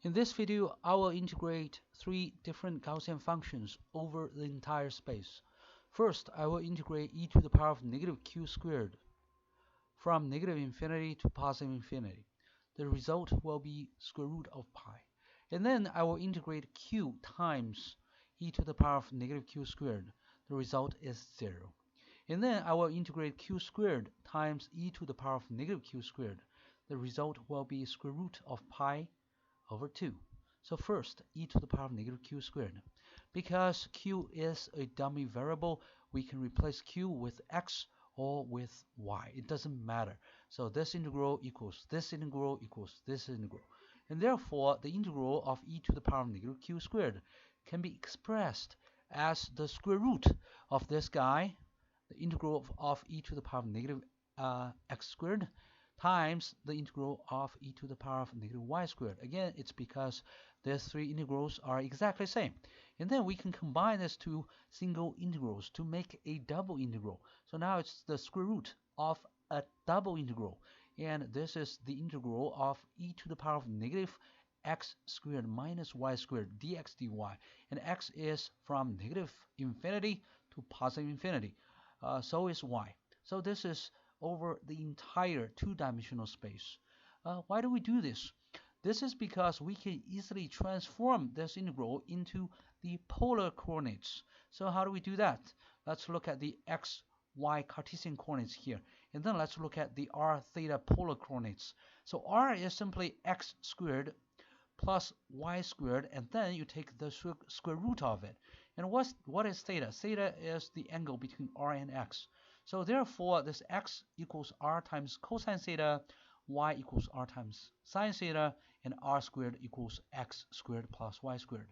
In this video, I will integrate three different Gaussian functions over the entire space. First, I will integrate e to the power of negative q squared from negative infinity to positive infinity. The result will be square root of pi. And then I will integrate q times e to the power of negative q squared. The result is 0. And then I will integrate q squared times e to the power of negative q squared. The result will be square root of pi over 2. So first, e to the power of negative q squared. Because q is a dummy variable, we can replace q with x or with y. It doesn't matter. So this integral equals this integral equals this integral. And therefore, the integral of e to the power of negative q squared can be expressed as the square root of this guy, the integral of e to the power of negative x squared, times the integral of e to the power of negative y squared. Again, it's because these three integrals are exactly the same. And then we can combine these two single integrals to make a double integral. So now it's the square root of a double integral. And this is the integral of e to the power of negative x squared minus y squared dx dy. And x is from negative infinity to positive infinity. So is y. So this is over the entire two-dimensional space. Why do we do this? This is because we can easily transform this integral into the polar coordinates. So how do we do that? Let's look at the x, y Cartesian coordinates here. And then let's look at the r theta polar coordinates. So r is simply x squared plus y squared, and then you take the square root of it. And what is theta? Theta is the angle between r and x. So therefore, this x equals r times cosine theta, y equals r times sine theta, and r squared equals x squared plus y squared.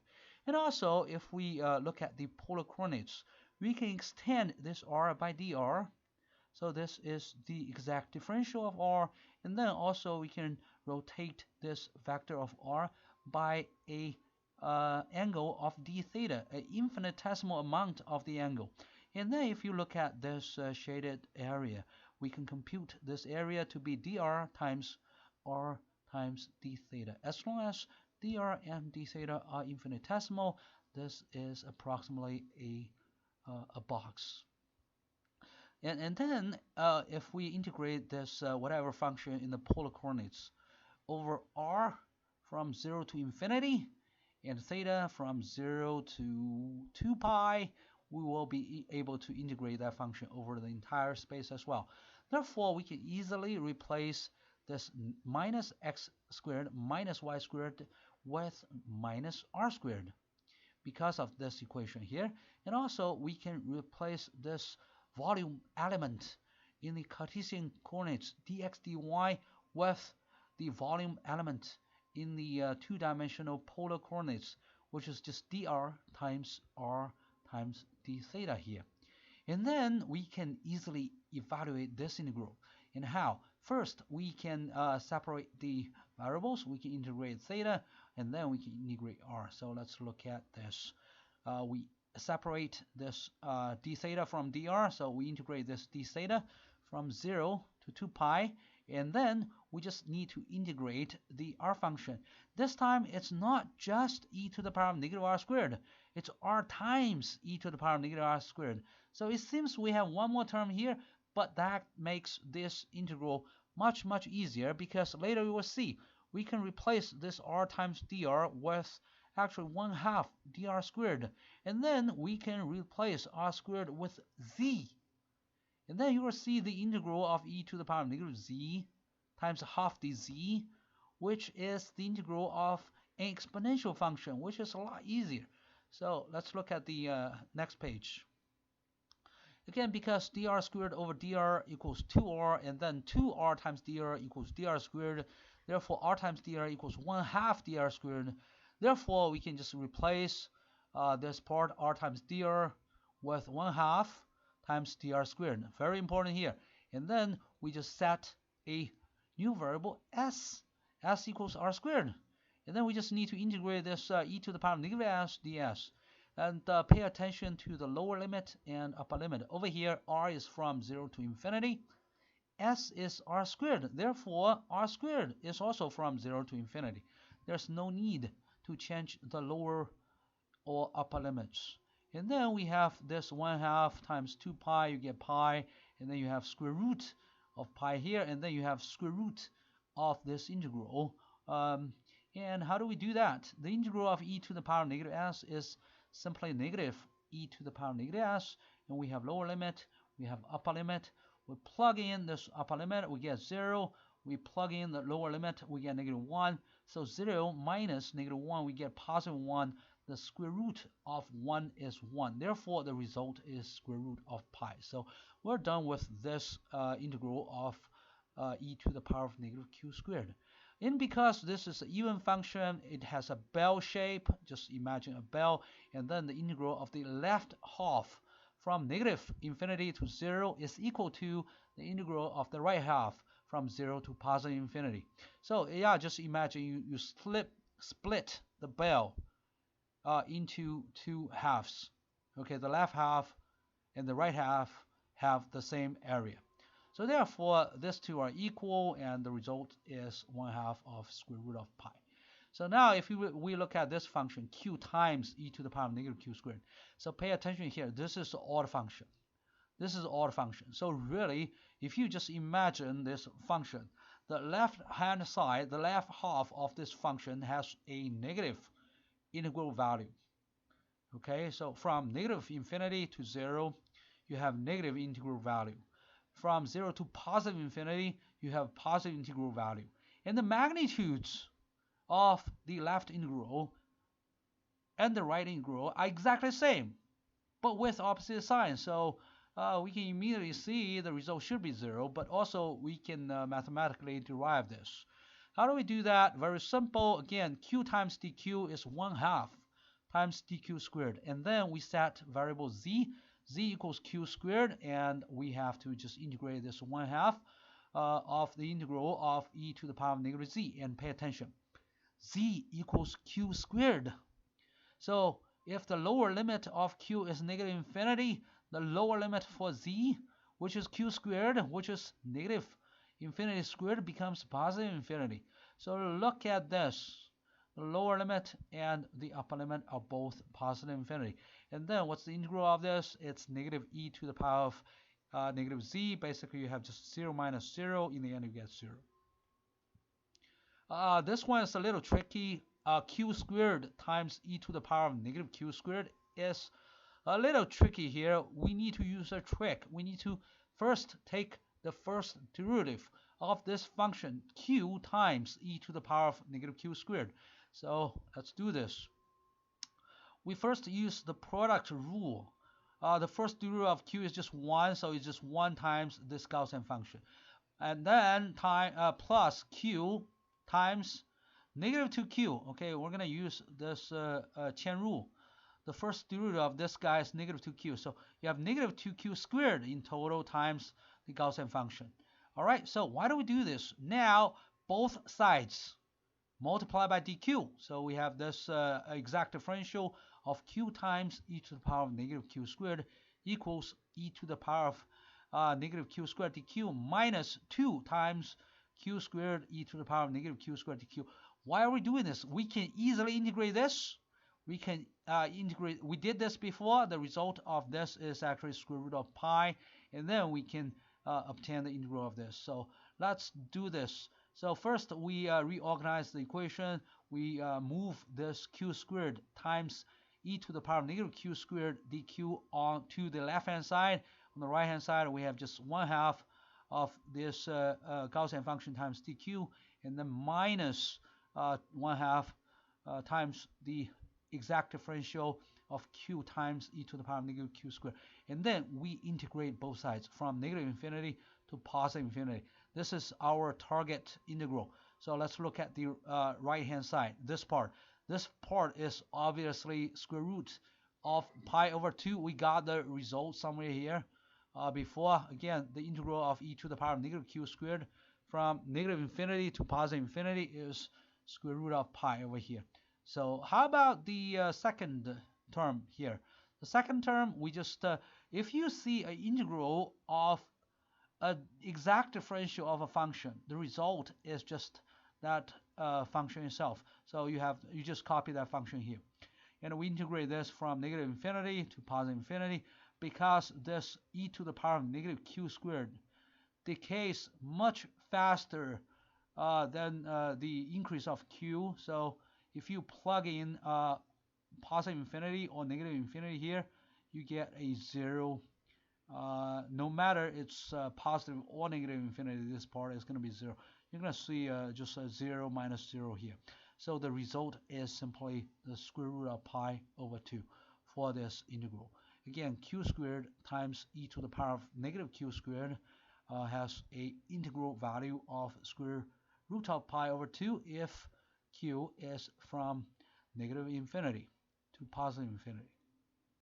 And also, if we look at the polar coordinates, we can extend this r by dr. So this is the exact differential of r. And then also we can rotate this vector of r by a angle of d theta, an infinitesimal amount of the angle. And then if you look at this shaded area, we can compute this area to be dr times r times d theta. As long as dr and d theta are infinitesimal, this is approximately a box. And then if we integrate this whatever function in the polar coordinates over r from 0 to infinity and theta from 0 to 2 pi, we will be able to integrate that function over the entire space as well. Therefore, we can easily replace this minus x squared minus y squared with minus r squared because of this equation here. And also, we can replace this volume element in the Cartesian coordinates dx dy with the volume element in the two-dimensional polar coordinates, which is just dr times r times d theta here. And then we can easily evaluate this integral. And how? First, we can separate the variables. We can integrate theta, and then we can integrate r. So let's look at this. We separate this d theta from dr. So we integrate this d theta from 0 to 2 pi. And then we just need to integrate the r function. This time, it's not just e to the power of negative r squared. It's r times e to the power of negative r squared. So it seems we have one more term here, but that makes this integral much, much easier because later we will see we can replace this r times dr with actually 1/2 dr squared. And then we can replace r squared with z. And then you will see the integral of e to the power of negative z times half dz, which is the integral of an exponential function, which is a lot easier. So let's look at the next page. Again, because dr squared over dr equals 2r, and then 2r times dr equals dr squared, therefore r times dr equals 1/2 dr squared. Therefore, we can just replace this part r times dr with 1/2 times dr squared. Very important here. And then we just set a new variable s. S equals r squared. And then we just need to integrate this e to the power of negative s ds. And pay attention to the lower limit and upper limit. Over here, r is from 0 to infinity. S is r squared. Therefore, r squared is also from 0 to infinity. there's no need to change the lower or upper limits. And then we have this 1/2 times 2 pi, you get pi, and then you have square root of pi here, and then you have square root of this integral. And how do we do that? The integral of e to the power negative s is simply negative e to the power negative s, and we have lower limit, we have upper limit. We plug in this upper limit, we get 0. We plug in the lower limit, we get -1. So 0 minus -1, we get +1. The square root of 1 is 1. Therefore, the result is square root of pi. So we're done with this integral of e to the power of -q squared. And because this is an even function, it has a bell shape. Just imagine a bell. And then the integral of the left half from -infinity to 0 is equal to the integral of the right half from 0 to +infinity. So yeah, just imagine you split the bell into two halves. Okay, the left half and the right half have the same area. So therefore, these two are equal, and the result is 1/2 of square root of pi. So now if we look at this function, q times e to the power of -q squared. So pay attention here. This is an odd function. This is an odd function. So really, if you just imagine this function, the left-hand side, the left half of this function has a negative integral value. Okay, so from -infinity to 0, you have negative integral value. From 0 to +infinity, you have positive integral value. And the magnitudes of the left integral and the right integral are exactly the same, but with opposite signs. So we can immediately see the result should be 0, but also we can mathematically derive this. How do we do that? Very simple. Again, q times dq is 1/2 times dq squared. And then we set variable z equals q squared, and we have to just integrate this 1/2 of the integral of e to the power of -z. And pay attention, z equals q squared. So if the lower limit of q is -infinity, the lower limit for z, which is q squared, which is -infinity squared, becomes +infinity. So look at this. The lower limit and the upper limit are both +infinity. And then what's the integral of this? It's -e to the power of -z. Basically, you have just 0 minus 0. In the end, you get 0. This one is a little tricky. Q squared times e to the power of -q squared is a little tricky here. We need to use a trick. We need to first take the first derivative of this function, q times e to the power of -q squared. So let's do this. We first use the product rule. The first derivative of q is just 1, so it's just 1 times this Gaussian function. And then plus q times -2q. Okay, we're going to use this chain rule. The first derivative of this guy is -2q. So you have -2q squared in total times the Gaussian function. All right, so why do we do this? Now, both sides multiply by dq. So we have this exact differential of q times e to the power of -q squared equals e to the power of -q squared dq minus 2 times q squared e to the power of -q squared dq. Why are we doing this? We can easily integrate this. We can integrate. We did this before. The result of this is actually square root of pi, and then we can obtain the integral of this. So let's do this. So first we reorganize the equation. We move this q squared times e to the power of -q squared dq on to the left hand side. On the right hand side, we have just 1/2 of this Gaussian function times dq, and then minus 1/2 times the exact differential of q times e to the power of -q squared. And then we integrate both sides from -infinity to +infinity. This is our target integral. So let's look at the right hand side, this part. This part is obviously square root of pi over 2. We got the result somewhere here before. Again, the integral of e to the power of -q squared from -infinity to +infinity is square root of pi over here. So how about the second term here? The second term, we just, if you see an integral of an exact differential of a function, the result is just that function itself. So you just copy that function here, and we integrate this from negative infinity to positive infinity because this e to the power of negative q squared decays much faster than the increase of q. So if you plug in positive infinity or negative infinity here, you get a 0. No matter it's positive or negative infinity, this part is going to be 0. You're going to see just a 0 minus 0 here. So the result is simply the square root of pi over 2 for this integral. Again, q squared times e to the power of negative q squared has a integral value of square root of pi over 2 if q is from negative infinity to positive infinity.